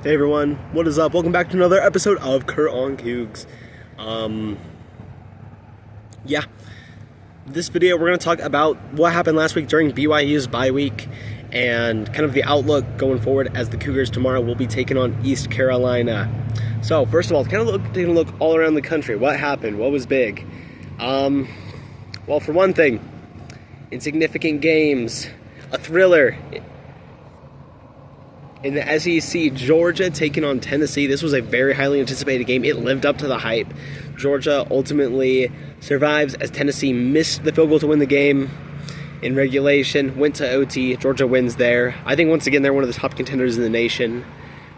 Hey everyone, what is up? Welcome back to another episode of Kurt on Cougs. This video we're going to talk about what happened last week during BYU's bye week and kind of the outlook going forward as the Cougars tomorrow will be taking on East Carolina. So first of all, taking a look all around the country. What happened? What was big? Well, for one thing, insignificant games, a thriller. In the SEC, Georgia taking on Tennessee. This was a very highly anticipated game. It lived up to the hype. Georgia ultimately survives as Tennessee missed the field goal to win the game in regulation. Went to OT. Georgia wins there. I think once again they're one of the top contenders in the nation.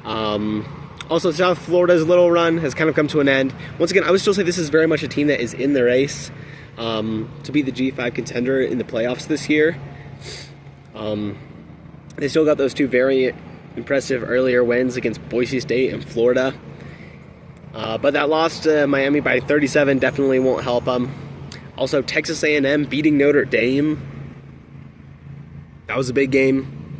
Also, South Florida's little run has kind of come to an end. Once again, I would still say this is very much a team that is in the race to be the G5 contender in the playoffs this year. They still got those two very impressive earlier wins against Boise State and Florida. But that loss to Miami by 37 definitely won't help them. Also, Texas A&M beating Notre Dame. That was a big game.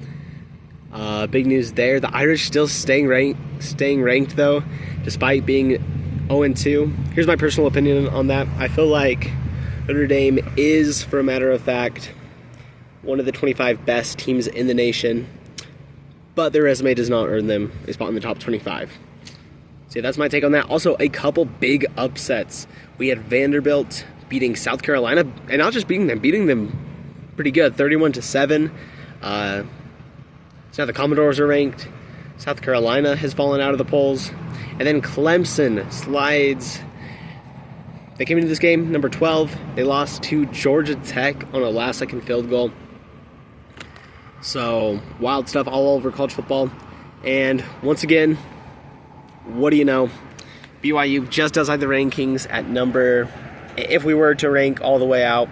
Big news there. The Irish still staying ranked though, despite being 0-2. Here's my personal opinion on that. I feel like Notre Dame is, for a matter of fact, one of the 25 best teams in the nation, but their resume does not earn them a spot in the top 25. So yeah, that's my take on that. Also, a couple big upsets. We had Vanderbilt beating South Carolina, and not just beating them pretty good, 31-7. So now the Commodores are ranked. South Carolina has fallen out of the polls. And then Clemson slides. They came into this game, number 12. They lost to Georgia Tech on a last-second field goal. So, wild stuff all over college football. And once again, what do you know? BYU just outside the rankings at number, if we were to rank all the way out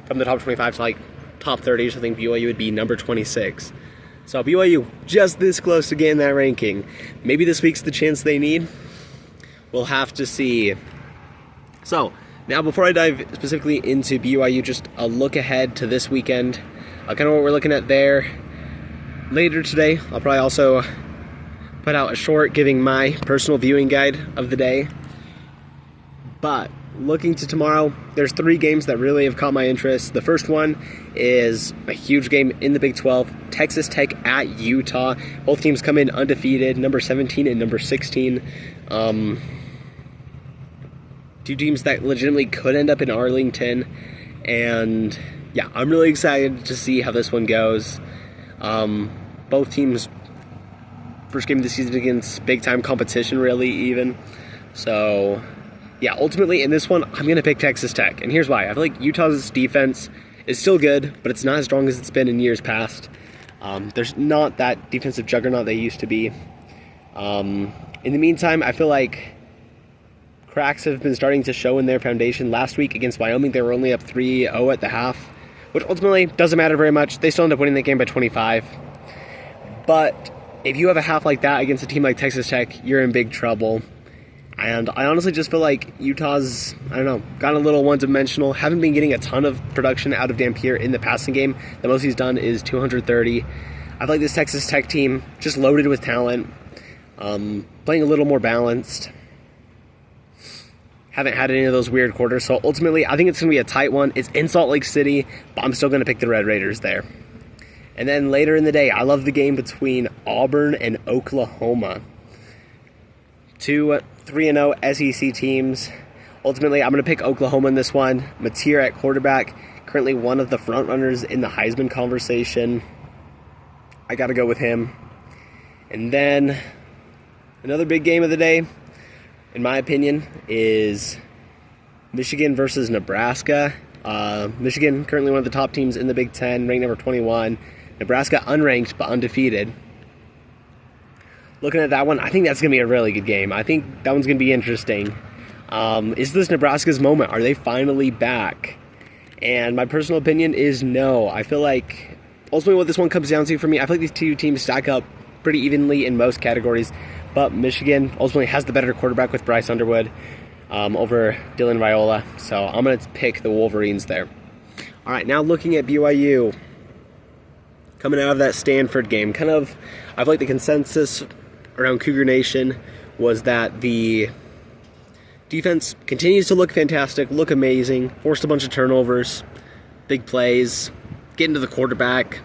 from the top 25 to like top 30, so I think BYU would be number 26. So BYU just this close to getting that ranking. Maybe this week's the chance they need. We'll have to see. So, now before I dive specifically into BYU, just a look ahead to this weekend. Kind of what we're looking at there. Later today, I'll probably also put out a short giving my personal viewing guide of the day. But looking to tomorrow, there's 3 games that really have caught my interest. The first one is a huge game in the Big 12, Texas Tech at Utah. Both teams come in undefeated, number 17 and number 16. Two teams that legitimately could end up in Arlington, and yeah, I'm really excited to see how this one goes. Both teams, first game of the season against big-time competition, really, even. So, yeah, ultimately, in this one, I'm going to pick Texas Tech. And here's why. I feel like Utah's defense is still good, but it's not as strong as it's been in years past. There's not that defensive juggernaut they used to be. In the meantime, I feel like cracks have been starting to show in their foundation. Last week against Wyoming, they were only up 3-0 at the half, which ultimately doesn't matter very much. They still end up winning that game by 25. But if you have a half like that against a team like Texas Tech, you're in big trouble. And I honestly just feel like Utah's, gotten a little one-dimensional. Haven't been getting a ton of production out of Dampier in the passing game. The most he's done is 230. I feel like this Texas Tech team, just loaded with talent, playing a little more balanced. Haven't had any of those weird quarters, so ultimately I think it's going to be a tight one. It's in Salt Lake City, but I'm still going to pick the Red Raiders there. And then later in the day, I love the game between Auburn and Oklahoma. 2 3-0 SEC teams. Ultimately, I'm going to pick Oklahoma in this one. Mateer at quarterback, currently one of the front runners in the Heisman conversation. I got to go with him. And then another big game of the day, in my opinion, is Michigan versus Nebraska. Michigan, currently one of the top teams in the Big Ten, ranked number 21. Nebraska, unranked but undefeated. Looking at that one, I think that's going to be a really good game. I think that one's going to be interesting. Is this Nebraska's moment? Are they finally back? And my personal opinion is no. I feel like ultimately what this one comes down to for me, I feel like these two teams stack up pretty evenly in most categories. But Michigan ultimately has the better quarterback with Bryce Underwood over Dylan Viola. So I'm going to pick the Wolverines there. All right, now looking at BYU. Coming out of that Stanford game, I feel like the consensus around Cougar Nation was that the defense continues to look fantastic, look amazing, forced a bunch of turnovers, big plays, getting to the quarterback.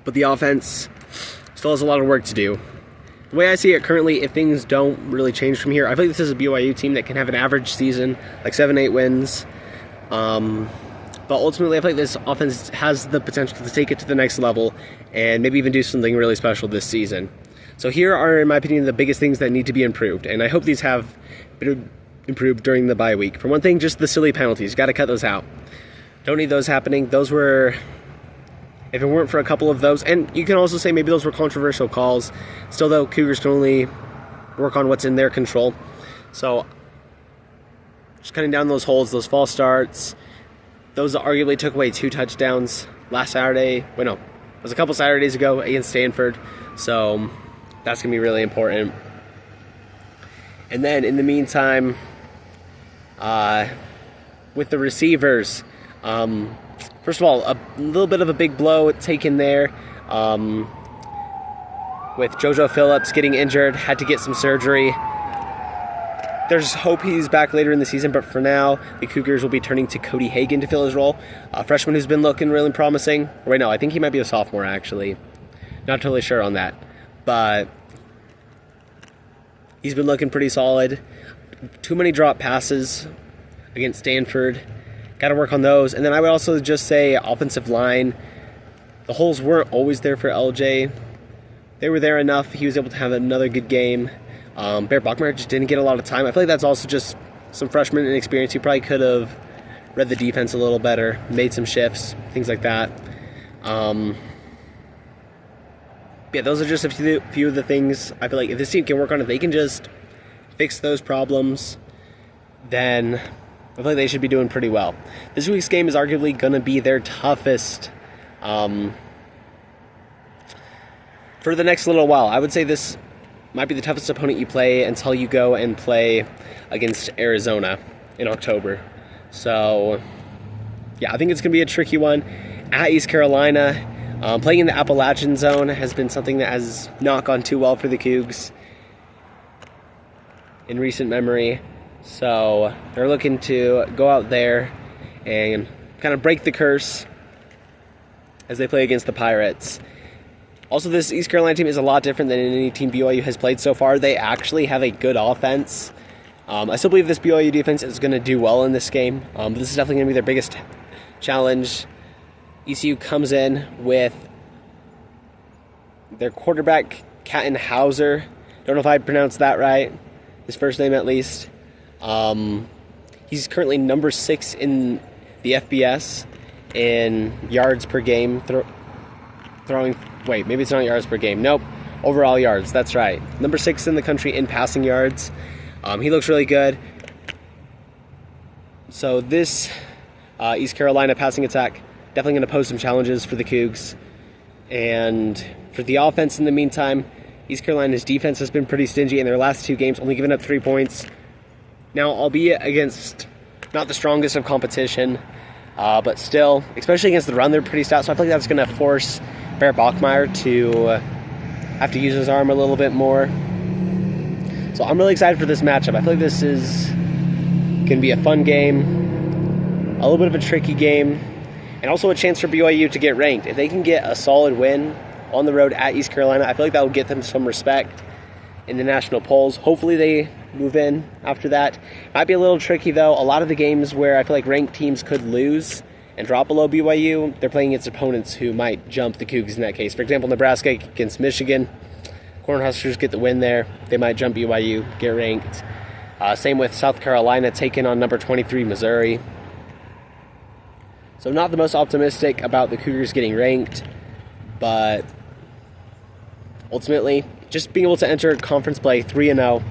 But the offense still has a lot of work to do. The way I see it currently, if things don't really change from here, I feel like this is a BYU team that can have an average season, like 7-8 wins. But ultimately, I feel like this offense has the potential to take it to the next level and maybe even do something really special this season. So here are, in my opinion, the biggest things that need to be improved, and I hope these have been improved during the bye week. For one thing, just the silly penalties. Got to cut those out. Don't need those happening. Those were, if it weren't for a couple of those, and you can also say maybe those were controversial calls. Still, though, Cougars can only work on what's in their control. So just cutting down those holes, those false starts. Those arguably took away 2 touchdowns last Saturday. Wait, no, it was a couple Saturdays ago against Stanford. So that's going to be really important. And then in the meantime, with the receivers, first of all, a little bit of a big blow taken there with JoJo Phillips getting injured, had to get some surgery. There's hope he's back later in the season, but for now, the Cougars will be turning to Cody Hagan to fill his role. A freshman who's been looking really promising. Wait, no, I think he might be a sophomore, actually. Not totally sure on that. But he's been looking pretty solid. Too many drop passes against Stanford. Got to work on those. And then I would also just say offensive line. The holes weren't always there for LJ. They were there enough. He was able to have another good game. Bear Bachmeyer just didn't get a lot of time. I feel like that's also just some freshman inexperience. He probably could have read the defense a little better, made some shifts, things like that. Yeah, those are just a few of the things I feel like if this team can work on, if they can just fix those problems, then I feel like they should be doing pretty well. This week's game is arguably going to be their toughest for the next little while. I would say this might be the toughest opponent you play until you go and play against Arizona in October. So, yeah, I think it's going to be a tricky one. At East Carolina, playing in the Appalachian zone has been something that has not gone too well for the Cougs in recent memory. So they're looking to go out there and kind of break the curse as they play against the Pirates. Also, this East Carolina team is a lot different than any team BYU has played so far. They actually have a good offense. I still believe this BYU defense is going to do well in this game. But this is definitely going to be their biggest challenge. ECU comes in with their quarterback, Catton Hauser. Don't know if I pronounced that right. His first name, at least. He's currently number 6 in the FBS in yards per game throwing. Wait, maybe it's not yards per game. Nope. Overall yards. That's right. Number 6 in the country in passing yards. He looks really good. So this East Carolina passing attack definitely going to pose some challenges for the Cougs. And for the offense in the meantime, East Carolina's defense has been pretty stingy in their last 2 games, only giving up 3 points. Now, albeit against not the strongest of competition, but still, especially against the run, they're pretty stout. So I feel like that's going to force Bear Bachmeyer to have to use his arm a little bit more. So I'm really excited for this matchup. I feel like this is going to be a fun game, a little bit of a tricky game, and also a chance for BYU to get ranked. If they can get a solid win on the road at East Carolina, I feel like that will get them some respect in the national polls. Hopefully they move in after that. Might be a little tricky, though. A lot of the games where I feel like ranked teams could lose and drop below BYU, they're playing against opponents who might jump the Cougs in that case. For example, Nebraska against Michigan. Cornhuskers get the win there. They might jump BYU, get ranked. Same with South Carolina taking on number 23 Missouri. So not the most optimistic about the Cougars getting ranked, but ultimately, just being able to enter conference play 3-0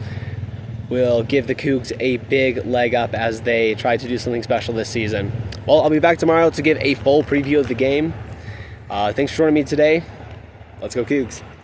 will give the Cougs a big leg up as they try to do something special this season. Well, I'll be back tomorrow to give a full preview of the game. Thanks for joining me today. Let's go Cougs.